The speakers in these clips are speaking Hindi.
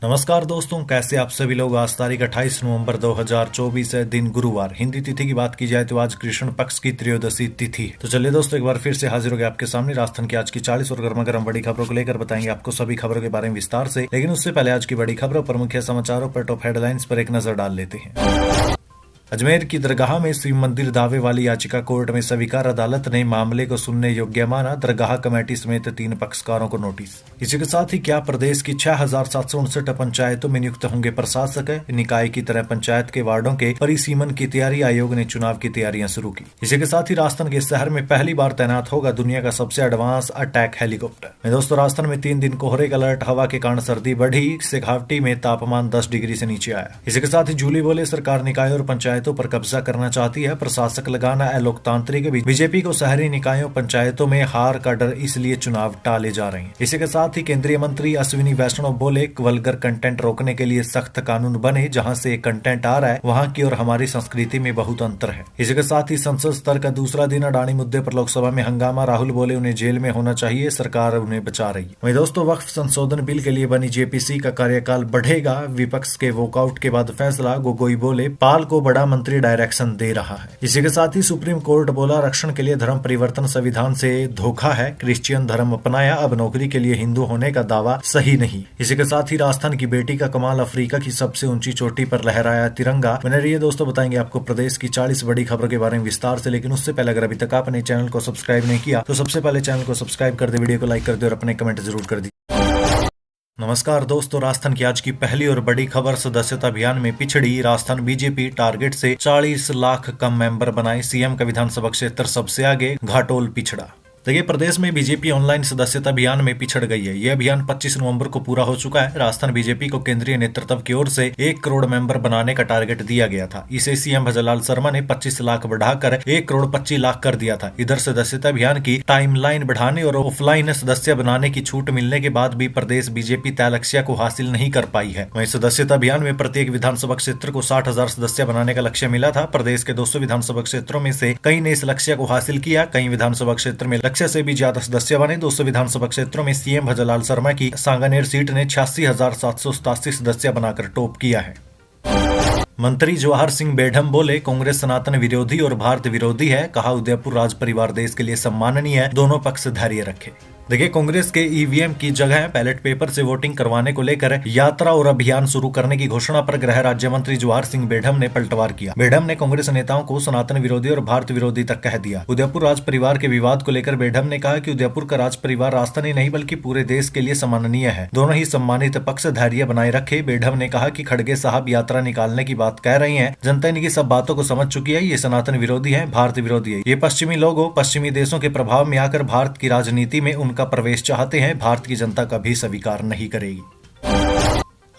नमस्कार दोस्तों, कैसे आप सभी लोग। आज तारीख 28 नवंबर 2024 है, दिन गुरुवार। हिंदी तिथि की बात की जाए तो आज कृष्ण पक्ष की त्रयोदशी तिथि है। तो चलिए दोस्तों, एक बार फिर से हाजिर हो गए आपके सामने राजस्थान की आज की 40 और गर्मा गर्म बड़ी खबरों को लेकर बताएंगे आपको सभी खबरों के बारे में विस्तार से। लेकिन उससे पहले आज की बड़ी खबरों पर, मुख्य समाचारों पर, टॉप हेडलाइंस पर एक नजर डाल लेते हैं। अजमेर की दरगाह में शिव मंदिर दावे वाली याचिका कोर्ट में स्वीकार। अदालत ने मामले को सुनने योग्य माना। दरगाह कमेटी समेत 3 पक्षकारों को नोटिस। इसी के साथ ही क्या प्रदेश की 6,759 पंचायतों में नियुक्त होंगे प्रशासक। निकाय की तरह पंचायत के वार्डों के परिसीमन की तैयारी। आयोग ने चुनाव की तैयारियां शुरू की। इसी के साथ ही राजस्थान के शहर में पहली बार तैनात होगा दुनिया का सबसे एडवांस अटैक हेलीकॉप्टर। दोस्तों, राजस्थान में 3 दिन कोहरे का अलर्ट। हवा के कारण सर्दी बढ़ी। शेखावटी में तापमान 10 डिग्री से नीचे आया। इसी के साथ ही जूली बोले सरकार निकाय और पंचायतों पर कब्जा करना चाहती है। प्रशासक लगाना अलोकतांत्रिक। बीजेपी को शहरी निकायों पंचायतों में हार का डर, इसलिए चुनाव टाले जा रहे हैं। इसी के साथ ही केंद्रीय मंत्री अश्विनी वैष्णव बोले वल्गर कंटेंट रोकने के लिए सख्त कानून बने। जहां से कंटेंट आ रहा है वहां की और हमारी संस्कृति में बहुत अंतर है। इसी के साथ ही संसद स्तर का दूसरा दिन अडानी मुद्दे पर लोकसभा में हंगामा। राहुल बोले उन्हें जेल में होना चाहिए, सरकार उन्हें बचा रही है। वहीं दोस्तों, वक्फ संशोधन बिल के लिए बनी जेपीसी का कार्यकाल बढ़ेगा। विपक्ष के वॉकआउट के बाद फैसला। गोगोई बोले पाल को बड़ा मंत्री डायरेक्शन दे रहा है। इसी के साथ ही सुप्रीम कोर्ट बोला आरक्षण के लिए धर्म परिवर्तन संविधान से धोखा है। क्रिश्चियन धर्म अपनाया, अब नौकरी के लिए हिंदू होने का दावा सही नहीं। इसी के साथ ही राजस्थान की बेटी का कमाल। अफ्रीका की सबसे ऊंची चोटी पर लहराया तिरंगा। बने रहिए दोस्तों, बताएंगे आपको प्रदेश की 40 बड़ी खबरों के बारे में विस्तार से। लेकिन उससे पहले अगर अभी तक आपने चैनल को सब्सक्राइब नहीं किया तो सबसे पहले चैनल को सब्सक्राइब कर दे, वीडियो को लाइक कर दे और अपने कमेंट जरूर कर दी। नमस्कार दोस्तों, राजस्थान की आज की पहली और बड़ी खबर। सदस्यता अभियान में पिछड़ी राजस्थान बीजेपी टारगेट से 40 लाख कम मेंबर बनाए। सीएम का विधानसभा क्षेत्र सबसे आगे, घाटोल पिछड़ा। देखिए, प्रदेश में बीजेपी ऑनलाइन सदस्यता अभियान में पिछड़ गई है। यह अभियान 25 नवंबर को पूरा हो चुका है। राजस्थान बीजेपी को केंद्रीय नेतृत्व की ओर से 1 करोड़ मेंबर बनाने का टारगेट दिया गया था। इसे सीएम भजनलाल शर्मा ने 25 लाख बढ़ाकर 1 करोड़ 25 लाख कर दिया था। इधर सदस्यता अभियान की टाइमलाइन बढ़ाने और ऑफलाइन सदस्य बनाने की छूट मिलने के बाद भी प्रदेश बीजेपी तय लक्ष्य को हासिल नहीं कर पाई है। वहीं सदस्यता अभियान में प्रत्येक विधानसभा क्षेत्र को 60,000 सदस्य बनाने का लक्ष्य मिला था। प्रदेश के 200 विधानसभा क्षेत्रों में से कई ने इस लक्ष्य को हासिल किया। कई विधानसभा क्षेत्र में लक्ष्य से भी ज्यादा सदस्य बने। 200 विधानसभा क्षेत्रों में सीएम भजनलाल शर्मा की सांगानेर सीट ने 86,787 सदस्य बनाकर टॉप किया है। मंत्री जवाहर सिंह बेढम बोले कांग्रेस सनातन विरोधी और भारत विरोधी है। कहा उदयपुर राज परिवार देश के लिए सम्माननीय है, दोनों पक्ष धैर्य रखे। देखिए, कांग्रेस के ईवीएम की जगह बैलेट पेपर से वोटिंग करवाने को लेकर यात्रा और अभियान शुरू करने की घोषणा पर गृह राज्य मंत्री जवाहर सिंह बेढम ने पलटवार किया। बेढम ने कांग्रेस नेताओं को सनातन विरोधी और भारत विरोधी तक कह दिया। उदयपुर राज परिवार के विवाद को लेकर बेढम ने कहा कि उदयपुर का राज परिवार राजस्थान ही नहीं बल्कि पूरे देश के लिए सम्माननीय है, दोनों ही सम्मानित पक्ष धैर्य बनाए रखे। बेढम ने कहा कि खड़गे साहब यात्रा निकालने की बात कह रही है, जनता इनकी सब बातों को समझ चुकी है। ये सनातन विरोधी है, भारत विरोधी है। ये पश्चिमी लोगों, पश्चिमी देशों के प्रभाव में आकर भारत की राजनीति में उनका प्रवेश चाहते हैं, भारत की जनता कभी स्वीकार नहीं करेगी।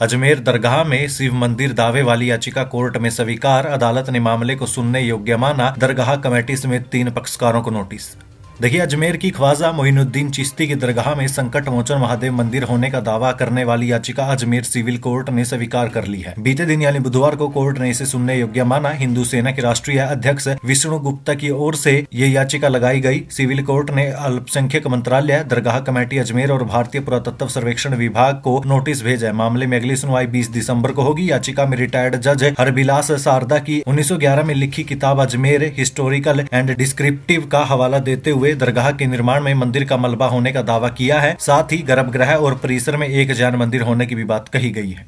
अजमेर दरगाह में शिव मंदिर दावे वाली याचिका कोर्ट में स्वीकार। अदालत ने मामले को सुनने योग्य माना। दरगाह कमेटी समेत 3 पक्षकारों को नोटिस। देखिए, अजमेर की ख्वाजा मोइनुद्दीन चिश्ती की दरगाह में संकट मोचन महादेव मंदिर होने का दावा करने वाली याचिका अजमेर सिविल कोर्ट ने स्वीकार कर ली है। बीते दिन यानी बुधवार को कोर्ट ने इसे सुनने योग्य माना। हिंदू सेना के राष्ट्रीय अध्यक्ष विष्णु गुप्ता की ओर से ये याचिका लगाई गई। सिविल कोर्ट ने अल्पसंख्यक मंत्रालय, दरगाह कमेटी अजमेर और भारतीय पुरातत्व सर्वेक्षण विभाग को नोटिस भेजा है। मामले में अगली सुनवाई 20 दिसंबर को होगी। याचिका में रिटायर्ड जज हरबिलास शारदा की 1911 में लिखी किताब अजमेर हिस्टोरिकल एंड डिस्क्रिप्टिव का हवाला देते हुए दरगाह के निर्माण में मंदिर का मलबा होने का दावा किया है। साथ ही गर्भगृह और परिसर में एक जैन मंदिर होने की भी बात कही गई है।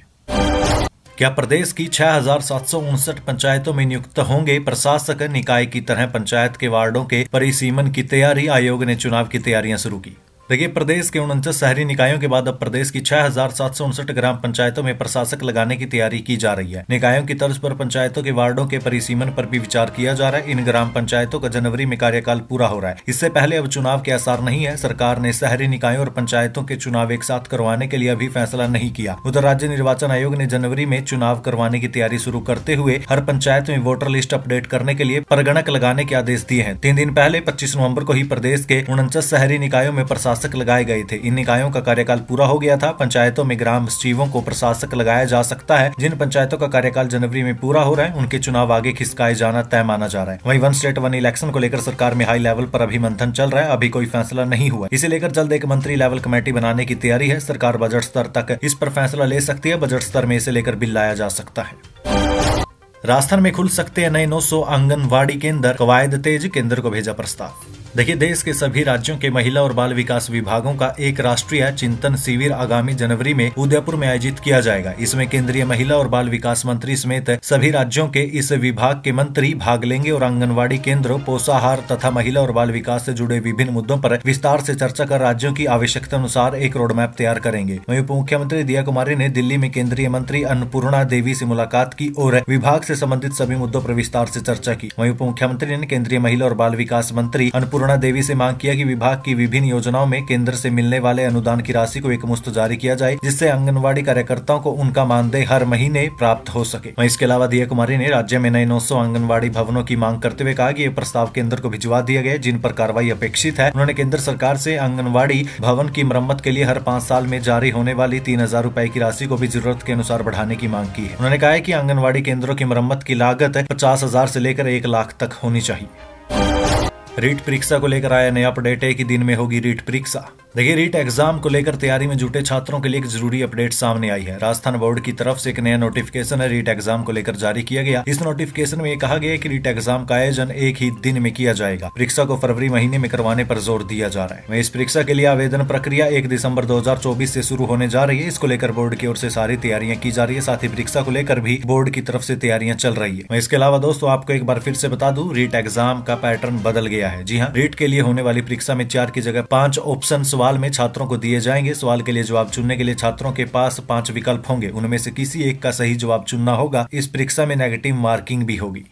क्या प्रदेश की 6,759 पंचायतों में नियुक्त होंगे प्रशासक। निकाय की तरह पंचायत के वार्डों के परिसीमन की तैयारी। आयोग ने चुनाव की तैयारियां शुरू की। देखिए, प्रदेश के 49 शहरी निकायों के बाद अब प्रदेश की 6,759 ग्राम पंचायतों में प्रशासक लगाने की तैयारी की जा रही है। निकायों की तर्ज पर पंचायतों के वार्डों के परिसीमन पर भी विचार किया जा रहा है। इन ग्राम पंचायतों का जनवरी में कार्यकाल पूरा हो रहा है। इससे पहले अब चुनाव के आसार नहीं है। सरकार ने शहरी निकायों और पंचायतों के चुनाव एक साथ करवाने के लिए अभी फैसला नहीं किया। उधर राज्य निर्वाचन आयोग ने जनवरी में चुनाव करवाने की तैयारी शुरू करते हुए हर पंचायत में वोटर लिस्ट अपडेट करने के लिए परगणक लगाने के आदेश दिए हैं। 3 दिन पहले 25 नवम्बर को ही प्रदेश के 49 शहरी निकायों में प्रशासक प्रशासक लगाए गए थे। इन निकायों का कार्यकाल पूरा हो गया था। पंचायतों में ग्राम सचिवों को प्रशासक लगाया जा सकता है। जिन पंचायतों का कार्यकाल जनवरी में पूरा हो रहा है उनके चुनाव आगे खिसकाए जाना तय माना जा रहा है। वहीं वन स्टेट वन इलेक्शन को लेकर सरकार में हाई लेवल पर अभी मंथन चल रहा है। अभी कोई फैसला नहीं हुआ। इसे लेकर जल्द एक मंत्री लेवल कमेटी बनाने की तैयारी है। सरकार बजट स्तर तक इस पर फैसला ले सकती है। बजट स्तर में इसे लेकर बिल लाया जा सकता है। राजस्थान में खुल सकते हैं नए 900 आंगनवाड़ी केंद्र, कवायद तेज, केंद्र को भेजा प्रस्ताव। देखिए, देश के सभी राज्यों के महिला और बाल विकास विभागों का एक राष्ट्रीय चिंतन शिविर आगामी जनवरी में उदयपुर में आयोजित किया जाएगा। इसमें केंद्रीय महिला और बाल विकास मंत्री समेत सभी राज्यों के इस विभाग के मंत्री भाग लेंगे और आंगनवाड़ी केंद्रों, पोषाहार तथा महिला और बाल विकास से जुड़े विभिन्न मुद्दों पर विस्तार से चर्चा कर राज्यों की आवश्यकता अनुसार एक रोड मैप तैयार करेंगे। वहीं उप मुख्यमंत्री दिया कुमारी ने दिल्ली में केंद्रीय मंत्री अन्नपूर्णा देवी से मुलाकात की और विभाग से संबंधित सभी मुद्दों पर विस्तार से चर्चा की। वहीं उप मुख्यमंत्री ने केंद्रीय महिला और बाल विकास मंत्री अन्नपूर्णा देवी से मांग किया कि विभाग की विभिन्न योजनाओं में केंद्र से मिलने वाले अनुदान की राशि को एकमुश्त जारी किया जाए, जिससे आंगनवाड़ी कार्यकर्ताओं को उनका मानदेय हर महीने प्राप्त हो सके। वहीं इसके अलावा दिया कुमारी ने राज्य में नए 900 आंगनवाड़ी भवनों की मांग करते हुए कहा कि ये प्रस्ताव केंद्र को भिजवा दिया गया, जिन पर कार्रवाई अपेक्षित है। उन्होंने केंद्र सरकार से आंगनवाड़ी भवन की मरम्मत के लिए हर 5 साल में जारी होने वाली 3000 रुपए की राशि को भी जरूरत के अनुसार बढ़ाने की मांग की है। उन्होंने कहा है कि आंगनवाड़ी केंद्रों की मरम्मत की लागत 50,000 से लेकर 1 लाख तक होनी चाहिए। रीट परीक्षा को लेकर आया नया अपडेट है कि दिन में होगी रीट परीक्षा। देखिए, रीट एग्जाम को लेकर तैयारी में जुटे छात्रों के लिए एक जरूरी अपडेट सामने आई है। राजस्थान बोर्ड की तरफ से एक नया नोटिफिकेशन है रीट एग्जाम को लेकर जारी किया गया। इस नोटिफिकेशन में कहा गया है कि रीट एग्जाम का आयोजन एक ही दिन में किया जाएगा। परीक्षा को फरवरी महीने में करवाने पर जोर दिया जा रहा है। वहीं इस परीक्षा के लिए आवेदन प्रक्रिया 1 दिसंबर 2024 से शुरू होने जा रही है। इसको लेकर बोर्ड की ओर से सारी तैयारियां की जा रही है। साथ ही परीक्षा को लेकर भी बोर्ड की तरफ से तैयारियां चल रही है। इसके अलावा दोस्तों, आपको एक बार फिर से बता दूं, रीट एग्जाम का पैटर्न बदल गया है। जी हाँ, रीट के लिए होने वाली परीक्षा में 4 की जगह 5 ऑप्शन सवाल में छात्रों को दिए जाएंगे। सवाल के लिए जवाब चुनने के लिए छात्रों के पास 5 विकल्प होंगे। उनमें से किसी एक का सही जवाब चुनना होगा। इस परीक्षा में नेगेटिव मार्किंग भी होगी।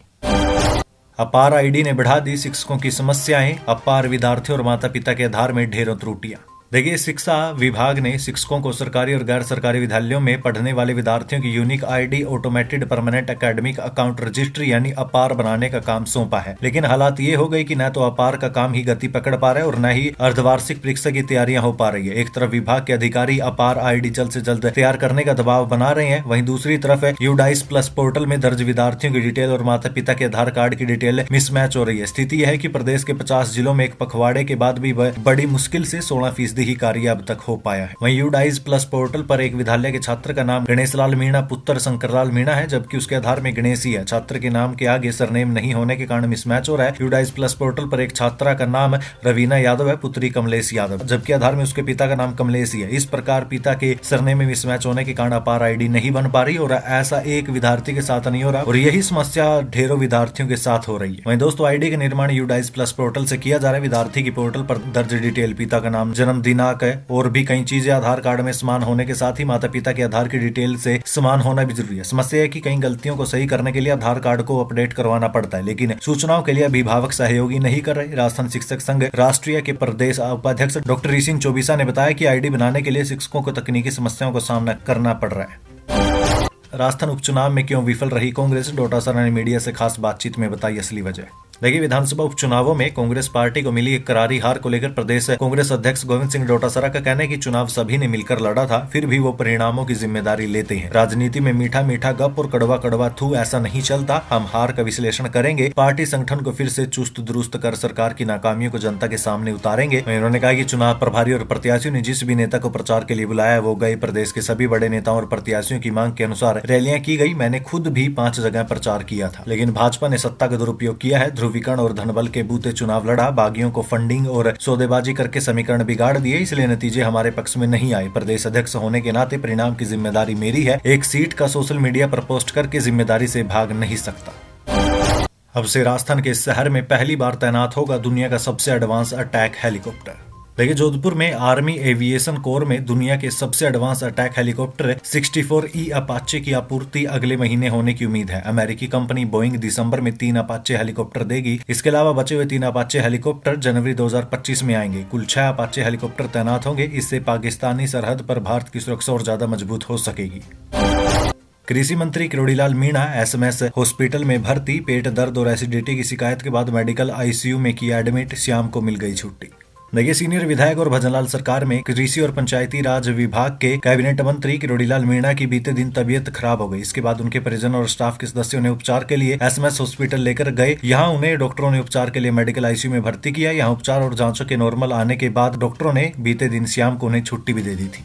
अपार आईडी ने बढ़ा दी शिक्षकों की समस्याएं, अपार विद्यार्थियों और माता पिता के आधार में ढेरों त्रुटियां। देखिए, शिक्षा विभाग ने शिक्षकों को सरकारी और गैर सरकारी विद्यालयों में पढ़ने वाले विद्यार्थियों की unique ID automated permanent academic account registry यानी अपार बनाने का काम सौंपा है। लेकिन हालात ये हो गई कि न तो अपार का काम ही गति पकड़ पा रहा है और न ही अर्धवार्षिक परीक्षा की तैयारियां हो पा रही है। एक तरफ विभाग के अधिकारी अपार आईडी जल्द से जल्द तैयार करने का दबाव बना रहे हैं, वहीं दूसरी तरफ यूडाइस प्लस पोर्टल में दर्ज विद्यार्थियों की डिटेल और माता पिता के आधार कार्ड की डिटेल मिसमैच हो रही है। स्थिति यह है कि प्रदेश के 50 जिलों में एक पखवाड़े के बाद भी बड़ी मुश्किल से 16% ही कार्य अब तक हो पाया है। वहीं यूडाइज प्लस पोर्टल पर एक विद्यालय के छात्र का नाम गणेश लाल मीणा पुत्र शंकर लाल मीणा है, जबकि उसके आधार में गणेश ही है। छात्र के नाम के आगे सरनेम नहीं होने के कारण मिसमैच हो रहा है। यूडाइज प्लस पोर्टल पर एक छात्रा का नाम रवीना यादव है, पुत्री कमलेश यादव, जबकि आधार में उसके पिता का नाम कमलेश ही है। इस प्रकार पिता के सरनेम में मिसमैच होने के कारण अपार आईडी नहीं बन पा रही और ऐसा एक विद्यार्थी के साथ नहीं हो रहा और यही समस्या ढेरों विद्यार्थियों के साथ हो रही है। वहीं दोस्तों, आईडी का निर्माण यूडाइज प्लस पोर्टल से किया जा रहा है। विद्यार्थी की पोर्टल पर दर्ज डिटेल, पिता का नाम, जन्म दिनांक है और भी कई चीजें आधार कार्ड में समान होने के साथ ही माता पिता के आधार की डिटेल से समान होना भी जरूरी है। समस्या है कि कई गलतियों को सही करने के लिए आधार कार्ड को अपडेट करवाना पड़ता है, लेकिन सूचनाओं के लिए अभिभावक सहयोगी नहीं कर रहे। राजस्थान शिक्षक संघ राष्ट्रीय के प्रदेश उपाध्यक्ष डॉक्टर ऋषि चौबीसा ने बताया कि आईडी बनाने के लिए शिक्षकों को तकनीकी समस्याओं का सामना करना पड़ रहा है। राजस्थान उपचुनाव में क्यों विफल रही कांग्रेस, डोटासरा ने मीडिया से खास बातचीत में बताई असली वजह। देखिए, विधानसभा उपचुनावों में कांग्रेस पार्टी को मिली एक करारी हार को लेकर प्रदेश कांग्रेस अध्यक्ष गोविंद सिंह डोटासरा का कहना है कि चुनाव सभी ने मिलकर लड़ा था, फिर भी वो परिणामों की जिम्मेदारी लेते हैं। राजनीति में मीठा मीठा गप और कड़वा कड़वा थू ऐसा नहीं चलता। हम हार का विश्लेषण करेंगे, पार्टी संगठन को फिर से चुस्त दुरुस्त कर सरकार की नाकामियों को जनता के सामने उतारेंगे। उन्होंने कहा कि चुनाव प्रभारी और प्रत्याशियों ने जिस भी नेता को प्रचार के लिए बुलाया वो गए। प्रदेश के सभी बड़े नेताओं और प्रत्याशियों की मांग के अनुसार रैलियां की गई। मैंने खुद भी 5 जगह प्रचार किया था, लेकिन भाजपा ने सत्ता का दुरुपयोग किया है। ध्रुवीकरण और धनबल के बूते चुनाव लड़ा, बागियों को फंडिंग और सौदेबाजी करके समीकरण बिगाड़ दिए, इसलिए नतीजे हमारे पक्ष में नहीं आए। प्रदेश अध्यक्ष होने के नाते परिणाम की जिम्मेदारी मेरी है। एक सीट का सोशल मीडिया पर पोस्ट करके जिम्मेदारी से भाग नहीं सकता। अब से राजस्थान के शहर में पहली बार तैनात होगा दुनिया का सबसे एडवांस अटैक हेलीकॉप्टर। देखिए, जोधपुर में आर्मी एविएशन कोर में दुनिया के सबसे advance attack helicopter 64E Apache की आपूर्ति अगले महीने होने की उम्मीद है। अमेरिकी कंपनी बोइंग दिसंबर में 3 अपाचे हेलीकॉप्टर देगी। इसके अलावा बचे हुए 3 अपाचे हेलीकॉप्टर जनवरी 2025 में आएंगे। कुल 6 अपाचे हेलीकॉप्टर तैनात होंगे। इससे पाकिस्तानी सरहद पर भारत की सुरक्षा और ज्यादा मजबूत हो सकेगी। कृषि मंत्री किरोड़ीलाल मीणा SMS हॉस्पिटल में भर्ती, पेट दर्द और एसिडिटी की शिकायत के बाद मेडिकल ICU में किया एडमिट, शाम को मिल गई छुट्टी। देखिए, सीनियर विधायक और भजनलाल सरकार में कृषि और पंचायती राज विभाग के कैबिनेट मंत्री किरोड़ीलाल मीणा की बीते दिन तबीयत खराब हो गई। इसके बाद उनके परिजन और स्टाफ के सदस्यों ने उपचार के लिए SMS हॉस्पिटल लेकर गए। यहाँ उन्हें डॉक्टरों ने उपचार के लिए मेडिकल ICU में भर्ती किया। यहाँ उपचार और जांचों के नॉर्मल आने के बाद डॉक्टरों ने बीते दिन शाम को उन्हें छुट्टी भी दे दी थी।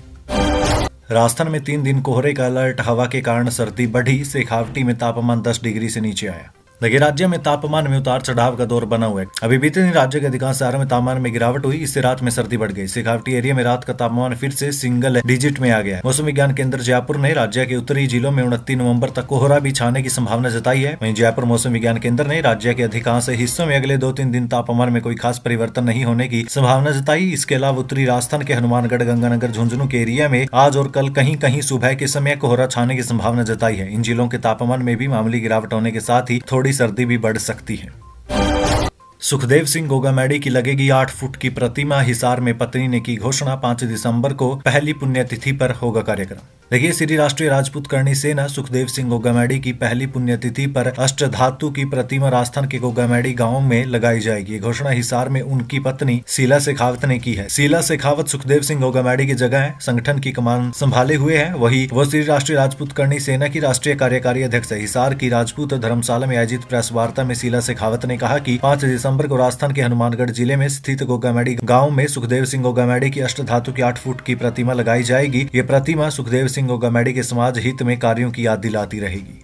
राजस्थान में 3 दिन कोहरे का अलर्ट, हवा के कारण सर्दी बढ़ी। शेखावटी में तापमान 10 डिग्री से नीचे आया। देखिए, राज्य में तापमान में उतार चढ़ाव का दौर बना हुआ है। अभी बीते दिन राज्य के अधिकांश शहरों में तापमान में गिरावट हुई। इससे रात में सर्दी बढ़ गई। शेखावटी एरिया में रात का तापमान फिर से सिंगल डिजिट में आ गया। मौसम विज्ञान केंद्र जयपुर ने राज्य के उत्तरी जिलों में 29 नवंबर तक कोहरा भी छाने की संभावना जताई है। वहीं जयपुर मौसम विज्ञान केंद्र ने राज्य के अधिकांश हिस्सों में अगले 2-3 दिन तापमान में कोई खास परिवर्तन नहीं होने की संभावना जताई। इसके अलावा उत्तरी राजस्थान के हनुमानगढ़, गंगानगर, झुंझुनू के एरिया में आज और कल कहीं कहीं सुबह के समय कोहरा छाने की संभावना जताई है। इन जिलों के तापमान में भी मामूली गिरावट होने के साथ ही थोड़ी सर्दी भी बढ़ सकती है। सुखदेव सिंह गोगामैडी की लगेगी 8 फुट की प्रतिमा। हिसार में पत्नी ने की घोषणा। 5 दिसंबर को पहली पुण्यतिथि पर होगा कार्यक्रम। देखिए, श्री राष्ट्रीय राजपूत करणी सेना सुखदेव सिंह गोगामैडी की पहली पुण्यतिथि पर अष्टधातु की प्रतिमा राजस्थान के गोगामैडी गांव में लगाई जाएगी। घोषणा हिसार में उनकी पत्नी शीला शेखावत ने की है। शीला शेखावत सुखदेव सिंह गोगामैडी की जगह संगठन की कमान संभाले हुए हैं। वही वो श्री राष्ट्रीय राजपूत करणी सेना की राष्ट्रीय कार्यकारी अध्यक्ष है। हिसार की राजपूत धर्मशाला में आयोजित प्रेस वार्ता में शीला शेखावत ने कहा कि 5 दिसंबर को राजस्थान के हनुमानगढ़ जिले में स्थित गोगामैडी गांव में सुखदेव सिंह गोगामैडी की अष्टधातु की 8 फुट की प्रतिमा लगाई जाएगी। ये प्रतिमा सुखदेव सिंह गोगामैडी के समाज हित में कार्यों की याद दिलाती रहेगी।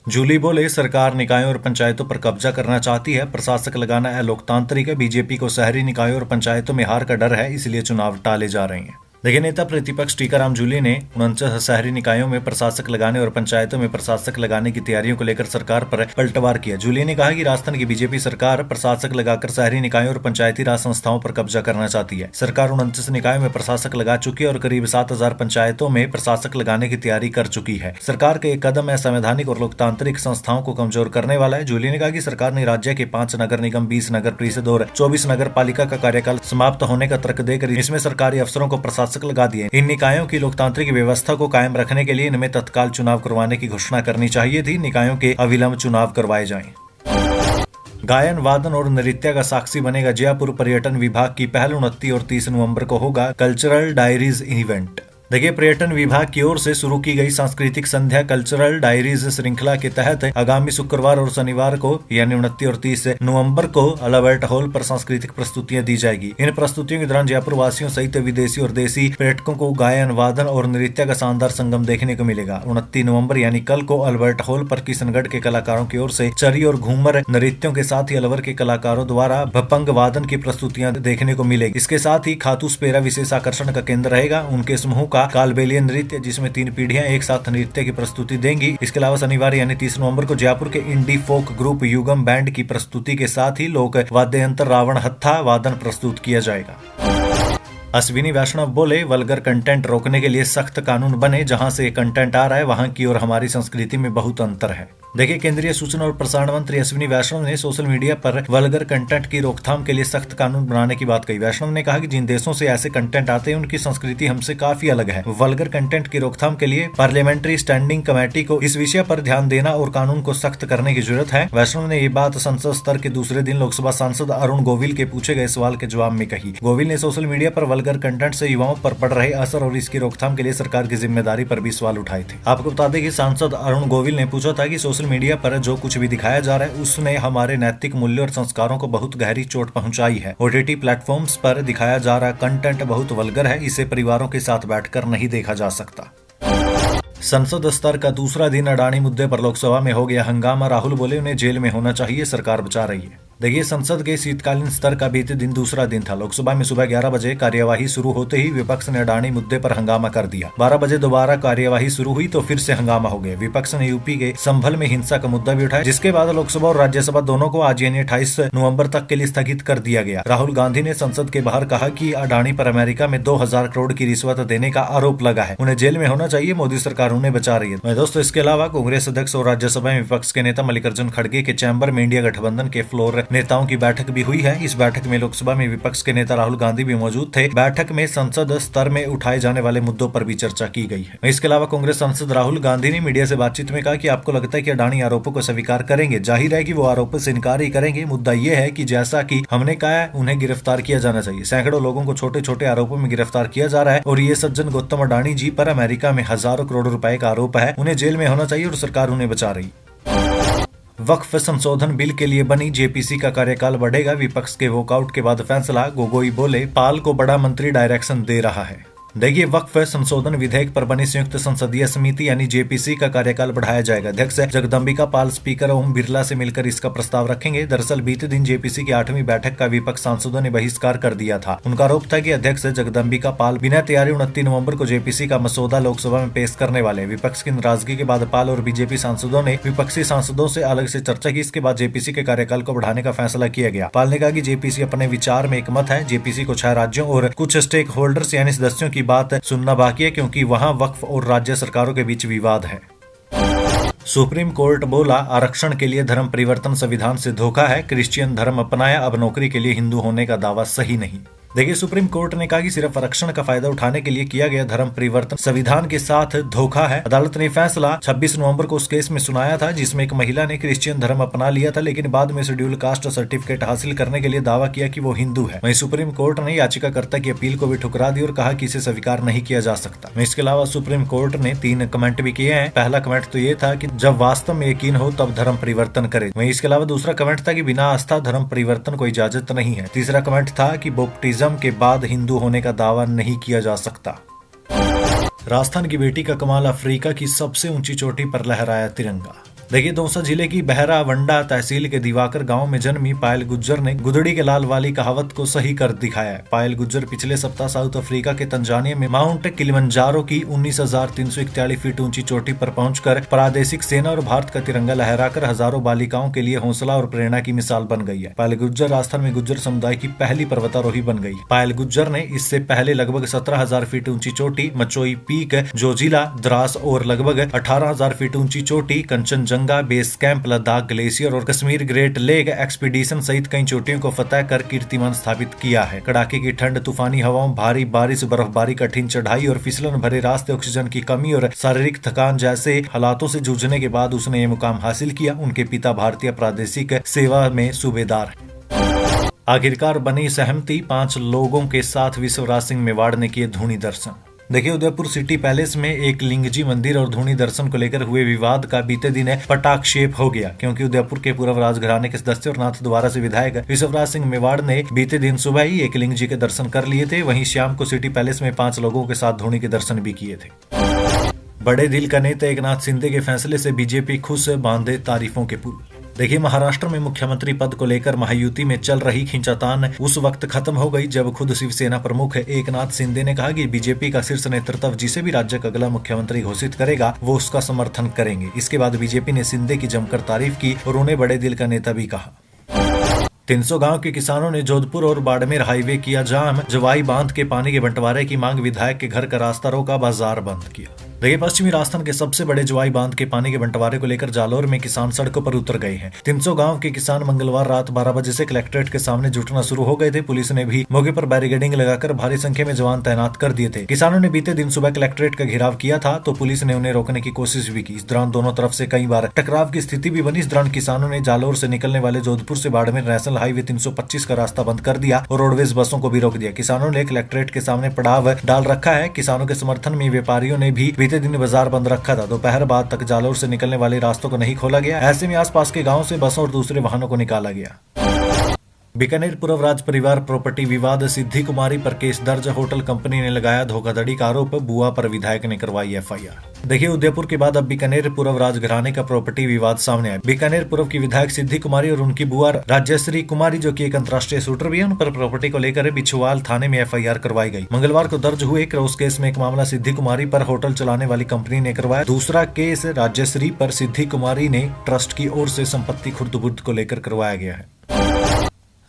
जूली बोले, सरकार निकायों और पंचायतों पर कब्जा करना चाहती है। प्रशासक लगाना अलोकतांत्रिक है। बीजेपी को शहरी निकायों और पंचायतों में हार का डर है, इसलिए चुनाव टाले जा रहे हैं। देखिए, नेता प्रतिपक्ष टीकाराम जूली ने 49 शहरी निकायों में प्रशासक लगाने और पंचायतों में प्रशासक लगाने की तैयारियों को लेकर सरकार पर पलटवार किया। जूली ने कहा कि राजस्थान की बीजेपी सरकार प्रशासक लगाकर शहरी निकायों और पंचायती राज संस्थाओं पर कब्जा करना चाहती है। सरकार 49 निकायों में प्रशासक लगा चुकी है और करीब 7000 पंचायतों में प्रशासक लगाने की तैयारी कर चुकी है। सरकार का एक कदम असंवैधानिक और लोकतांत्रिक संस्थाओं को कमजोर करने वाला है। जूली ने कहा कि सरकार ने राज्य के 5 नगर निगम, 20 नगर परिषद और 24 नगर पालिका का कार्यकाल समाप्त होने का तर्क देकर इसमें सरकारी अफसरों को प्रशासक लगा दिए। इन निकायों की लोकतांत्रिक व्यवस्था को कायम रखने के लिए इनमें तत्काल चुनाव करवाने की घोषणा करनी चाहिए थी। निकायों के अविलंब चुनाव करवाए जाएं। गायन, वादन और नृत्य का साक्षी बनेगा जयपुर। पर्यटन विभाग की पहल 29 और 30 नवंबर को होगा कल्चरल डायरीज इवेंट। देखिए, पर्यटन विभाग की ओर से शुरू की गई सांस्कृतिक संध्या कल्चरल डायरीज श्रृंखला के तहत आगामी शुक्रवार और शनिवार को यानी 29 और 30 नवंबर को अल्बर्ट हॉल पर सांस्कृतिक प्रस्तुतियां दी जाएगी। इन प्रस्तुतियों के दौरान जयपुर वासियों सहित विदेशी और देशी पर्यटकों को गायन, वादन और नृत्य का शानदार संगम देखने को मिलेगा। 29 नवंबर यानी कल को अल्बर्ट हॉल पर किशनगढ़ के कलाकारों की ओर से चरी और घूमर नृत्यों के साथ ही अलवर के कलाकारों द्वारा भपंग वादन की प्रस्तुतियां देखने को मिलेगी। इसके साथ ही खातूसपेरा विशेष आकर्षण का केंद्र रहेगा। उनके समूह का कालबेलियन नृत्य, जिसमें 3 पीढ़ियां एक साथ नृत्य की प्रस्तुति देंगी। इसके अलावा शनिवार यानी 30 नवंबर को जयपुर के इंडी फोक ग्रुप युगम बैंड की प्रस्तुति के साथ ही लोक वाद्य यंत्र रावण हत्था वादन प्रस्तुत किया जाएगा। अश्विनी वैष्णव बोले, वल्गर कंटेंट रोकने के लिए सख्त कानून बने। जहां से कंटेंट आ रहा है वहां की और हमारी संस्कृति में बहुत अंतर है। देखिए, केंद्रीय सूचना और प्रसारण मंत्री अश्विनी वैष्णव ने सोशल मीडिया पर वल्गर कंटेंट की रोकथाम के लिए सख्त कानून बनाने की बात कही। वैष्णव ने कहा कि जिन देशों से ऐसे कंटेंट आते हैं उनकी संस्कृति हमसे काफी अलग है। वल्गर कंटेंट की रोकथाम के लिए पार्लियामेंट्री स्टैंडिंग कमेटी को इस विषय पर ध्यान देना और कानून को सख्त करने की जरूरत है। वैष्णव ने ये बात संसद स्तर के दूसरे दिन लोकसभा सांसद अरुण गोविल के पूछे गए सवाल के जवाब में कही। गोविल ने सोशल मीडिया पर वल्गर कंटेंट से युवाओं पर पड़ रहे असर और इसकी रोकथाम के लिए सरकार की जिम्मेदारी पर भी सवाल उठाए थे। आपको बता दें कि सांसद अरुण गोविल ने पूछा था कि सोशल मीडिया पर जो कुछ भी दिखाया जा रहा है उसने हमारे नैतिक मूल्यों और संस्कारों को बहुत गहरी चोट पहुंचाई है। OTT प्लेटफॉर्म्स पर दिखाया जा रहा कंटेंट बहुत वल्गर है। इसे परिवारों के साथ बैठकर नहीं देखा जा सकता। संसद स्तर का दूसरा दिन अडानी मुद्दे पर लोकसभा में हो गया हंगामा। राहुल बोले, उन्हें जेल में होना चाहिए, सरकार बचा रही है। देखिए, संसद के शीतकालीन स्तर का बीते दिन दूसरा दिन था। लोकसभा में सुबह 11 बजे कार्यवाही शुरू होते ही विपक्ष ने अडानी मुद्दे पर हंगामा कर दिया। 12 बजे दोबारा कार्यवाही शुरू हुई तो फिर से हंगामा हो गया। विपक्ष ने यूपी के संभल में हिंसा का मुद्दा भी उठाया, जिसके बाद लोकसभा और राज्यसभा दोनों को आज यानी 28 नवंबर तक के लिए स्थगित कर दिया गया। राहुल गांधी ने संसद के बाहर कहा कि अडानी पर अमेरिका में 2000 करोड़ की रिश्वत देने का आरोप लगा है, उन्हें जेल में होना चाहिए, मोदी सरकार उन्हें बचा रही है। दोस्तों, इसके अलावा कांग्रेस अध्यक्ष और राज्यसभा में विपक्ष के नेता मल्लिकार्जुन खड़गे के चैम्बर में इंडिया गठबंधन के फ्लोर नेताओं की बैठक भी हुई है। इस बैठक में लोकसभा में विपक्ष के नेता राहुल गांधी भी मौजूद थे। बैठक में संसद स्तर में उठाए जाने वाले मुद्दों पर भी चर्चा की गई है। इसके अलावा कांग्रेस सांसद राहुल गांधी ने मीडिया से बातचीत में कहा कि आपको लगता है कि अडानी आरोपों को स्वीकार करेंगे? जाहिर है कि वो आरोपों से इनकार ही करेंगे। मुद्दा ये है कि जैसा कि हमने कहा है, उन्हें गिरफ्तार किया जाना चाहिए। सैकड़ों लोगों को छोटे छोटे आरोपों में गिरफ्तार किया जा रहा है और ये सज्जन गौतम अडानी जी पर अमेरिका में हजारों करोड़ रुपए का आरोप है। उन्हें जेल में होना चाहिए और सरकार उन्हें बचा रही। वक्फ संशोधन बिल के लिए बनी जेपीसी का कार्यकाल बढ़ेगा, विपक्ष के वॉकआउट के बाद फैसला। गोगोई बोले, पाल को बड़ा मंत्री डायरेक्शन दे रहा है। देखिए, वक्फ संशोधन विधेयक पर बनी संयुक्त संसदीय समिति यानी जेपीसी का कार्यकाल बढ़ाया जाएगा। अध्यक्ष जगदम्बिका पाल स्पीकर ओम बिरला से मिलकर इसका प्रस्ताव रखेंगे। दरअसल बीते दिन जेपीसी की 8वीं बैठक का विपक्ष सांसदों ने बहिष्कार कर दिया था। उनका आरोप था कि अध्यक्ष जगदम्बिका पाल बिना तैयारी 29 नवंबर को जेपीसी का मसौदा लोकसभा में पेश करने वाले। विपक्ष की नाराजगी के बाद पाल और बीजेपी सांसदों ने विपक्षी सांसदों से अलग से चर्चा की। इसके बाद जेपीसी के कार्यकाल को बढ़ाने का फैसला किया गया। पाल ने कहा कि जेपीसी अपने विचार में एकमत है। जेपीसी को 6 राज्यों और कुछ स्टेक होल्डर्स यानी सदस्यों की बात सुनना बाकी है, क्योंकि वहां वक्फ और राज्य सरकारों के बीच विवाद है। सुप्रीम कोर्ट बोला, आरक्षण के लिए धर्म परिवर्तन संविधान से धोखा है। क्रिश्चियन धर्म अपनाया, अब नौकरी के लिए हिंदू होने का दावा सही नहीं। देखिए, सुप्रीम कोर्ट ने कहा कि सिर्फ आरक्षण का फायदा उठाने के लिए किया गया धर्म परिवर्तन संविधान के साथ धोखा है। अदालत ने फैसला 26 नवंबर को उस केस में सुनाया था जिसमें एक महिला ने क्रिश्चियन धर्म अपना लिया था, लेकिन बाद में शेड्यूल कास्ट सर्टिफिकेट हासिल करने के लिए दावा किया कि वो हिंदू है। वहीं सुप्रीम कोर्ट ने याचिकाकर्ता की अपील को भी ठुकरा दी और कहा कि इसे स्वीकार नहीं किया जा सकता। इसके अलावा सुप्रीम कोर्ट ने 3 कमेंट भी किए हैं। पहला कमेंट तो ये था कि जब वास्तव में यकीन हो तब धर्म परिवर्तन करे। वहीं इसके अलावा दूसरा कमेंट था कि बिना आस्था धर्म परिवर्तन को इजाजत नहीं है। तीसरा कमेंट था कि बपटिज्म के बाद हिंदू होने का दावा नहीं किया जा सकता। राजस्थान की बेटी का कमाल, अफ्रीका की सबसे ऊंची चोटी पर लहराया तिरंगा। देखिए, दौसा जिले की बहरावंडा तहसील के दिवाकर गांव में जन्मी पायल गुज्जर ने गुदड़ी के लाल वाली कहावत को सही कर दिखाया है। पायल गुज्जर पिछले सप्ताह साउथ अफ्रीका के तंजानिया में माउंट किलिमंजारो की 19,341 फीट ऊंची चोटी पर पहुंचकर प्रादेशिक सेना और भारत का तिरंगा लहराकर हजारों बालिकाओं के लिए हौसला और प्रेरणा की मिसाल बन गई है। पायल गुज्जर राजस्थान में गुज्जर समुदाय की पहली पर्वतारोही बन गई। पायल गुज्जर ने इससे पहले लगभग 17,000 फीट ऊंची चोटी मचोई पीक, जोजिला, द्रास और लगभग 18,000 फीट ऊंची चोटी Kanchenjunga base camp, Ladakh glacier और कश्मीर ग्रेट लेक एक्सपीडिशन सहित कई चोटियों को फतह कर कीर्तिमान स्थापित किया है। कड़ाके की ठंड, तूफानी हवाओं, भारी बारिश, बर्फबारी, कठिन चढ़ाई और फिसलन भरे रास्ते, ऑक्सीजन की कमी और शारीरिक थकान जैसे हालातों से जूझने के बाद उसने ये मुकाम हासिल किया। उनके पिता भारतीय प्रादेशिक सेवा में सूबेदार हैं। आखिरकार बनी सहमति, 5 लोगों के साथ विश्वराज सिंह मेवाड़ ने किए धूनी दर्शन। देखिए, उदयपुर सिटी पैलेस में एक लिंगजी मंदिर और धूनी दर्शन को लेकर हुए विवाद का बीते दिन पटाक्षेप हो गया, क्योंकि उदयपुर के पूर्व राजघराने के सदस्य और नाथद्वारा से विधायक विश्वराज सिंह मेवाड़ ने बीते दिन सुबह ही एक लिंगजी के दर्शन कर लिए थे। वहीं शाम को सिटी पैलेस में 5 लोगों के साथ धूनी के दर्शन भी किए थे। बड़े दिल का नेता एकनाथ शिंदे के फैसले से बीजेपी खुश, बांधे तारीफों के पुल। देखिए, महाराष्ट्र में मुख्यमंत्री पद को लेकर महायुति में चल रही खींचातान उस वक्त खत्म हो गई जब खुद शिवसेना प्रमुख एकनाथ शिंदे ने कहा कि बीजेपी का शीर्ष नेतृत्व जिसे भी राज्य का अगला मुख्यमंत्री घोषित करेगा वो उसका समर्थन करेंगे। इसके बाद बीजेपी ने शिंदे की जमकर तारीफ की और उन्हें बड़े दिल का नेता भी कहा। 300 गांव के किसानों ने जोधपुर और बाड़मेर हाईवे किया जाम। जवाई बांध के पानी के बंटवारे की मांग, विधायक के घर का रास्ता रोका, बाजार बंद किया। देखिए, पश्चिमी राजस्थान के सबसे बड़े जवाई बांध के पानी के बंटवारे को लेकर जालोर में किसान सड़कों पर उतर गए हैं। 300 गांव के किसान मंगलवार रात 12 बजे से कलेक्ट्रेट के सामने जुटना शुरू हो गए थे। पुलिस ने भी मौके पर बैरिकेडिंग लगाकर भारी संख्या में जवान तैनात कर दिए थे। किसानों ने बीते दिन सुबह कलेक्ट्रेट का घेराव किया था तो पुलिस ने उन्हें रोकने की कोशिश भी की। इस दौरान दोनों तरफ से कई बार टकराव की स्थिति भी बनी। इस दौरान किसानों ने जालोर से निकलने वाले जोधपुर से बाड़मेर नेशनल हाईवे 325 का रास्ता बंद कर दिया और रोडवेज बसों को भी रोक दिया। किसानों ने कलेक्ट्रेट के सामने पड़ाव डाल रखा है। किसानों के समर्थन में व्यापारियों ने भी बीते दिन बाजार बंद रखा था। दोपहर बाद तक जालोर से निकलने वाले रास्तों को नहीं खोला गया। ऐसे में आसपास के गांवों से बसों और दूसरे वाहनों को निकाला गया। बीकानेर पूर्व राज परिवार प्रॉपर्टी विवाद, सिद्धि कुमारी पर केस दर्ज। होटल कंपनी ने लगाया धोखाधड़ी का आरोप, बुआ पर विधायक ने करवाई एफआईआर। देखिए, उदयपुर के बाद अब बीकानेर पूर्व राजघराने का प्रॉपर्टी विवाद सामने आया। बीकानेर पूर्व की विधायक सिद्धि कुमारी और उनकी बुआ राजश्री कुमारी, जो कि एक अंतर्राष्ट्रीय शूटर भी है, उन पर प्रॉपर्टी को लेकर बिछवाल थाने में एफआईआर करवाई गई। मंगलवार को दर्ज हुए क्रॉस केस में एक मामला सिद्धि कुमारी पर होटल चलाने वाली कंपनी ने करवाया। दूसरा केस राजश्री पर सिद्धि कुमारी ने ट्रस्ट की ओर से संपत्ति खुर्द-बुर्द को लेकर करवाया गया है।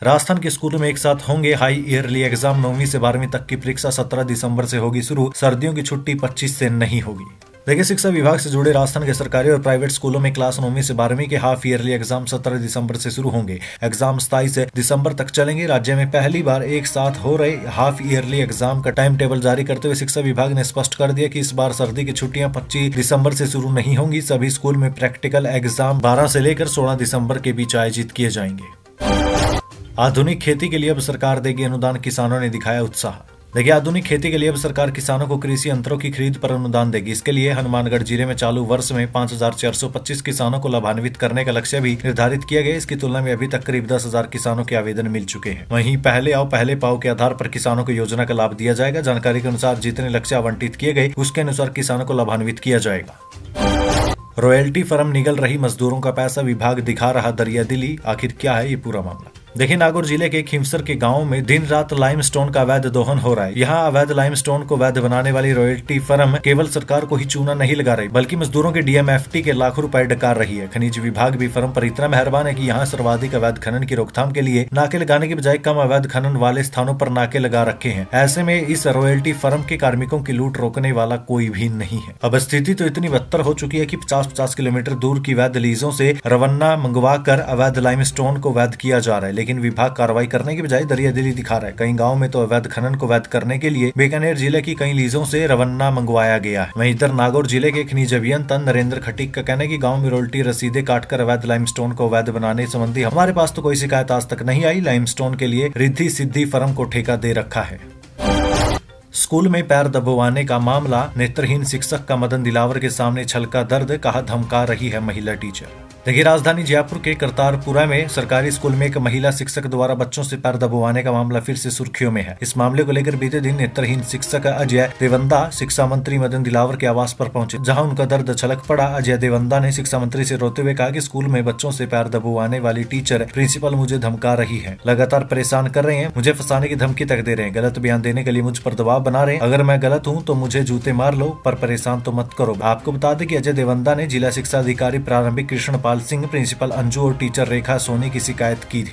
राजस्थान के स्कूलों में एक साथ होंगे हाई ईयरली एग्जाम। 9वीं से 12वीं तक की परीक्षा 17 दिसंबर से होगी शुरू। सर्दियों की छुट्टी 25 से नहीं होगी। देखिए, शिक्षा विभाग से जुड़े राजस्थान के सरकारी और प्राइवेट स्कूलों में क्लास 9वीं से 12वीं के हाफ ईयरली एग्जाम 17 दिसंबर से शुरू होंगे। एग्जाम 27 दिसंबर तक चलेंगे। राज्य में पहली बार एक साथ हो रहे हाफ ईयरली एग्जाम का टाइम टेबल जारी करते हुए शिक्षा विभाग ने स्पष्ट कर दिया कि इस बार सर्दी की छुट्टियां 25 दिसंबर से शुरू नहीं होंगी। सभी स्कूल में प्रैक्टिकल एग्जाम 12 से लेकर 16 दिसंबर के बीच आयोजित किए जाएंगे। आधुनिक खेती के लिए अब सरकार देगी अनुदान, किसानों ने दिखाया उत्साह। देखिए, आधुनिक खेती के लिए अब सरकार किसानों को कृषि यंत्रों की खरीद पर अनुदान देगी। इसके लिए हनुमानगढ़ जिले में चालू वर्ष में 5,425 किसानों को लाभान्वित करने का लक्ष्य भी निर्धारित किया गया। इसकी तुलना में अभी तक करीब 10,000 किसानों के आवेदन मिल चुके हैं। वहीं पहले आओ पहले पाओ के आधार पर किसानों को योजना का लाभ दिया जाएगा। जानकारी के अनुसार जितने लक्ष्य आवंटित किए गए उसके अनुसार किसानों को लाभान्वित किया जाएगा। रॉयल्टी फर्म निगल रही मजदूरों का पैसा, विभाग दिखा रहा दरियादिली। आखिर क्या है ये पूरा मामला? देखिए, नागौर जिले के खिमसर के गांव में दिन रात लाइमस्टोन का अवैध दोहन हो रहा है। यहाँ अवैध लाइमस्टोन को वैध बनाने वाली रॉयल्टी फर्म केवल सरकार को ही चूना नहीं लगा रही, बल्कि मजदूरों के डीएमएफटी के लाखों रुपए डकार रही है। खनिज विभाग भी फर्म पर इतना मेहरबान है कि यहाँ सर्वाधिक अवैध खनन की रोकथाम के लिए नाके लगाने की बजाय कम अवैध खनन वाले स्थानों पर नाके लगा रखे हैं। ऐसे में इस रॉयल्टी फर्म के कार्मिकों की लूट रोकने वाला कोई भी नहीं है। अब स्थिति तो इतनी बदतर हो चुकी है कि 50-50 किलोमीटर दूर की वैध लीजों से रवन्ना मंगवा कर अवैध लाइमस्टोन को वैध किया जा रहा है, लेकिन विभाग कार्रवाई करने की बजाय दरियादिली दिखा रहा है। कई गांव में तो अवैध खनन को वैध करने के लिए बीकानेर जिले की कई लीजों से रवन्ना मंगवाया गया है। वहीं इधर नागौर जिले के खनिज अभियंता नरेंद्र खटीक का कहना है कि गांव में रॉयल्टी रसीदें काटकर अवैध लाइमस्टोन को वैध बनाने संबंधी हमारे पास तो कोई शिकायत आज तक नहीं आई। लाइमस्टोन के लिए रिद्धि सिद्धि फर्म को ठेका दे रखा है। स्कूल में पैर दबवाने का मामला, नेत्रहीन शिक्षक का मदन दिलावर के सामने छलका दर्द, कहा धमका रही है महिला टीचर। देखिए, राजधानी जयपुर के करतारपुरा में सरकारी स्कूल में एक महिला शिक्षक द्वारा बच्चों से पैर दबवाने का मामला फिर से सुर्खियों में है। इस मामले को लेकर बीते दिन नेत्रहीन शिक्षक अजय देवंदा शिक्षा मंत्री मदन दिलावर के आवास पर पहुंचे, जहां उनका दर्द छलक पड़ा। अजय देवंदा ने शिक्षा मंत्री से रोते हुए कहा कि स्कूल में बच्चों से पैर दबवाने वाली टीचर प्रिंसिपल मुझे धमका रही है, लगातार परेशान कर रहे हैं, मुझे फंसाने की धमकी तक दे रहे हैं, गलत बयान देने के लिए मुझ पर दबाव बना रहे हैं। अगर मैं गलत हूँ तो मुझे जूते मार लो, पर परेशान तो मत करो। आपको बता दें कि अजय देवंदा ने जिला शिक्षा अधिकारी प्रारंभिक कृष्ण पाल सिंह, प्रिंसिपल अंजू और टीचर रेखा सोनी की शिकायत की है।